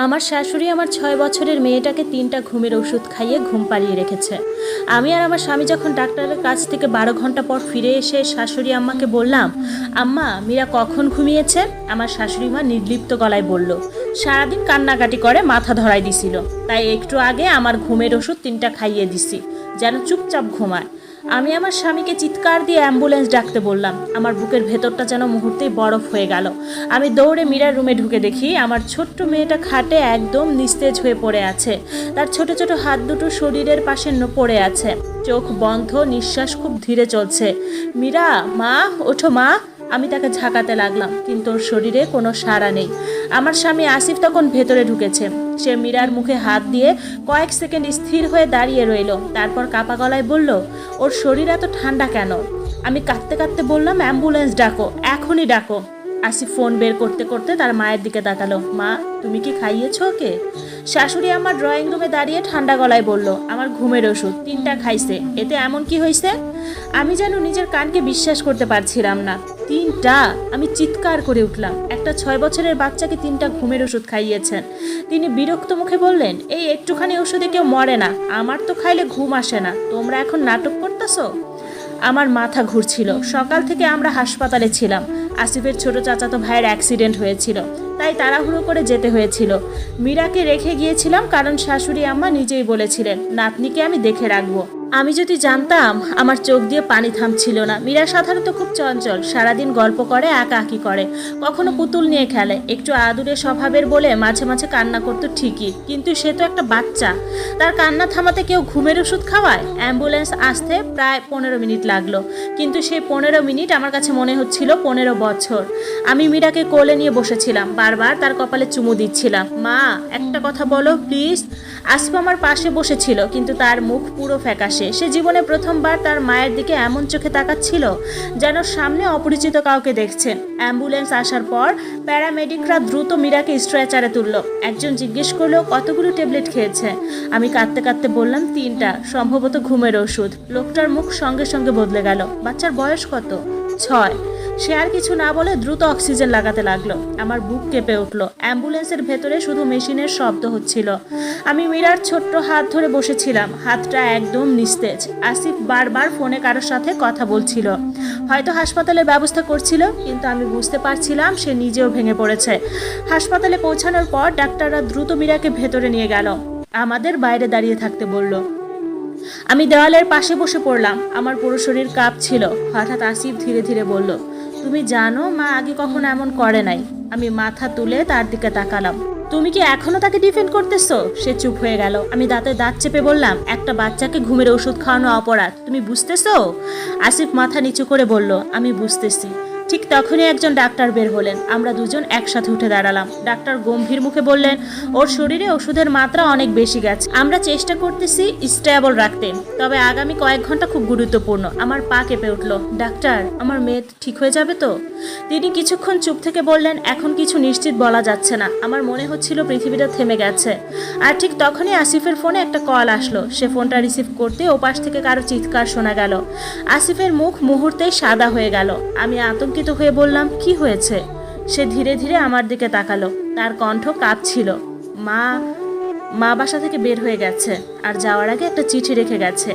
আমার শাশুড়ি আমার ৬ বছরের মেয়েটাকে ৩টা ঘুমের ওষুধ খাইয়ে ঘুম পাড়িয়ে রেখেছে। আমি আর আমার স্বামী যখন ডাক্তারের কাছ থেকে ১২ ঘন্টা পর ফিরে এসে শাশুড়ি আম্মাকে বললাম, আম্মা মীরা কখন ঘুমিয়েছে? আমার শাশুড়ি মা নির্লিপ্ত গলায় বলল, সারাদিন কান্নাকাটি করে মাথা ধরাই দিছিল, তাই একটু আগে আমার ঘুমের ওষুধ ৩টা খাইয়ে দিছি, যেন চুপচাপ ঘুমায়। আমি আমার স্বামীকে চিৎকার দিয়ে অ্যাম্বুলেন্স ডাকতে বললাম। আমার বুকের ভেতরটা যেন মুহূর্তেই বরফ হয়ে গেল। আমি দৌড়ে মীরার রুমে ঢুকে দেখি আমার ছোট্ট মেয়েটা খাটে একদম নিস্তেজ হয়ে পড়ে আছে। তার ছোট ছোট হাত দুটো শরীরের পাশে পড়ে আছে, চোখ বন্ধ, নিঃশ্বাস খুব ধীরে চলছে। মীরা, মা ওঠো মা। আমি তাকে ঝাঁকাতে লাগলাম, কিন্তু ওর শরীরে কোনো সাড়া নেই। আমার স্বামী আসিফ তখন ভেতরে ঢুকেছে। সে মীরার মুখে হাত দিয়ে কয়েক সেকেন্ড স্থির হয়ে দাঁড়িয়ে রইল, তারপর কাপা গলায় বলল, ওর শরীর এত ঠান্ডা কেন? আমি কাঁদতে কাঁদতে বললাম, অ্যাম্বুলেন্স ডাকো, এখনই ডাকো। আসিফ ফোন বের করতে করতে তার মায়ের দিকে তাকালো। মা, তুমি কি খাইয়েছো ওকে? শাশুড়ি আমার ড্রয়িং রুমে দাঁড়িয়ে ঠান্ডা গলায় বলল, আমার ঘুমের ওষুধ ৩টা খাইছে, এতে এমন কি হয়েছে? আমি যেন নিজের কানকে বিশ্বাস করতে পারছিলাম না। ৩টা! আমি চিৎকার করে উঠলাম। একটা ৬ বছরের বাচ্চাকে ৩টা ঘুমের ওষুধ খাইয়েছেন। তিনি বিরক্ত মুখে বললেন, এই একটুখানি ওষুধে কেউ মরে না, আমার তো খাইলে ঘুম আসে না, তোমরা এখন নাটক করতেছো? আমার মাথা ঘুরছিল। সকাল থেকে আমরা হাসপাতালে ছিলাম। আসিফের ছোট চাচাতো ভাইয়ের অ্যাক্সিডেন্ট হয়েছিল, তাই তাড়াহুড়ো করে যেতে হয়েছিল। মীরাকে রেখে গিয়েছিলাম কারণ শাশুড়ি আম্মা নিজেই বলেছিলেন নাতনিকে আমি দেখে রাখবো। আমি যদি জানতাম। আমার চোখ দিয়ে পানি থামছিল না। মীরা সাধারণত খুব চঞ্চল, সারাদিন গল্প করে, একাকি করে, কখনো পুতুল নিয়ে খেলে, একটু আদুরে স্বভাবের বলে মাঝে মাঝে কান্না করতো ঠিকই, কিন্তু সে তো একটা বাচ্চা। তার কান্না থামাতে কেউ ঘুমের ওষুধ খাওয়ায়? অ্যাম্বুলেন্স আসতে প্রায় 15 মিনিট লাগলো, কিন্তু সেই 15 মিনিট আমার কাছে মনে হচ্ছিল 15 বছর। আমি মীরাকে কোলে নিয়ে বসেছিলাম, বারবার তার কপালে চুমু দিচ্ছিলাম। মা, একটা কথা বলো প্লিজ। আসিফ আমার পাশে বসেছিল, কিন্তু তার মুখ পুরো ফ্যাকাশে। সে জীবনে প্রথমবার তার মায়ের দিকে এমন চোখে তাকাচ্ছিল যেন সামনে অপরিচিত কাউকে দেখছেন। অ্যাম্বুলেন্স আসার পর প্যারামেডিকরা দ্রুত মীরাকে স্ট্রেচারে তুলল। একজন জিজ্ঞেস করলো, কতগুলো ট্যাবলেট খেয়েছে? আমি কাঁদতে কাঁদতে বললাম, 3টা, সম্ভবত ঘুমের ওষুধ। লোকটার মুখ সঙ্গে সঙ্গে বদলে গেল। বাচ্চার বয়স কত? 6। সে আর কিছু না বলে দ্রুত অক্সিজেন লাগাতে লাগলো। আমার বুক কেঁপে উঠলো। অ্যাম্বুলেন্সের ভেতরে শুধু মেশিনের শব্দ হচ্ছিল। আমি মীরার ছোট্ট হাত ধরে বসেছিলাম, হাতটা একদম নিস্তেজ। আসিফ বারবার ফোনে কারোর সাথে কথা বলছিল, হয়তো হাসপাতালের ব্যবস্থা করছিল, কিন্তু আমি বুঝতে পারছিলাম সে নিজেও ভেঙে পড়েছে। হাসপাতালে পৌঁছানোর পর ডাক্তাররা দ্রুত মীরাকে ভেতরে নিয়ে গেল। আমাদের বাইরে দাঁড়িয়ে থাকতে বলল। আমি দেওয়ালের পাশে বসে পড়লাম। আমার পুরো শরীর কাঁপছিল। হঠাৎ আসিফ ধীরে ধীরে বলল, তুমি জানো মা আগে কখনো এমন করে নাই। আমি মাথা তুলে তার দিকে তাকালাম। তুমি কি এখনো তাকে ডিফেন্ড করতেছো? সে চুপ হয়ে গেল। আমি দাঁতে দাঁত চেপে বললাম, একটা বাচ্চাকে ঘুমের ওষুধ খাওয়ানো অপরাধ, তুমি বুঝতেছো? আসিফ মাথা নিচু করে বলল, আমি বুঝতেছি। ঠিক তখনই একজন ডাক্তার বের হলেন। আমরা দুজন একসাথে উঠে দাঁড়ালাম। ডাক্তার গম্ভীর মুখে বললেন, ওর শরীরে ওষুধের মাত্রা অনেক বেশি গেছে। আমরা চেষ্টা করতেছি স্টেবল রাখতে, তবে আগামী কয়েক ঘন্টা খুব গুরুত্বপূর্ণ। আমার পা কেঁপে উঠল। ডাক্তার, আমার মেয়ে ঠিক হয়ে যাবে তো? তিনি কিছুক্ষণ চুপ থেকে বললেন, এখন কিছু নিশ্চিত বলা যাচ্ছে না। আমার মনে হচ্ছিল পৃথিবীটা থেমে গেছে। আর ঠিক তখনই আসিফের ফোনে একটা কল আসলো। সে ফোনটা রিসিভ করতে ওপাশ থেকে কারো চিৎকার শোনা গেল। আসিফের মুখ মুহূর্তেই সাদা হয়ে গেল। আমি আতঙ্কিত হয়ে বললাম, কি হয়েছে? সে ধীরে ধীরে আমার দিকে তাকালো। তার কণ্ঠ কাঁপছিল। মা বাসা থেকে বের হয়ে গেছে, আর যাওয়ার আগে একটা চিঠি রেখে গেছে।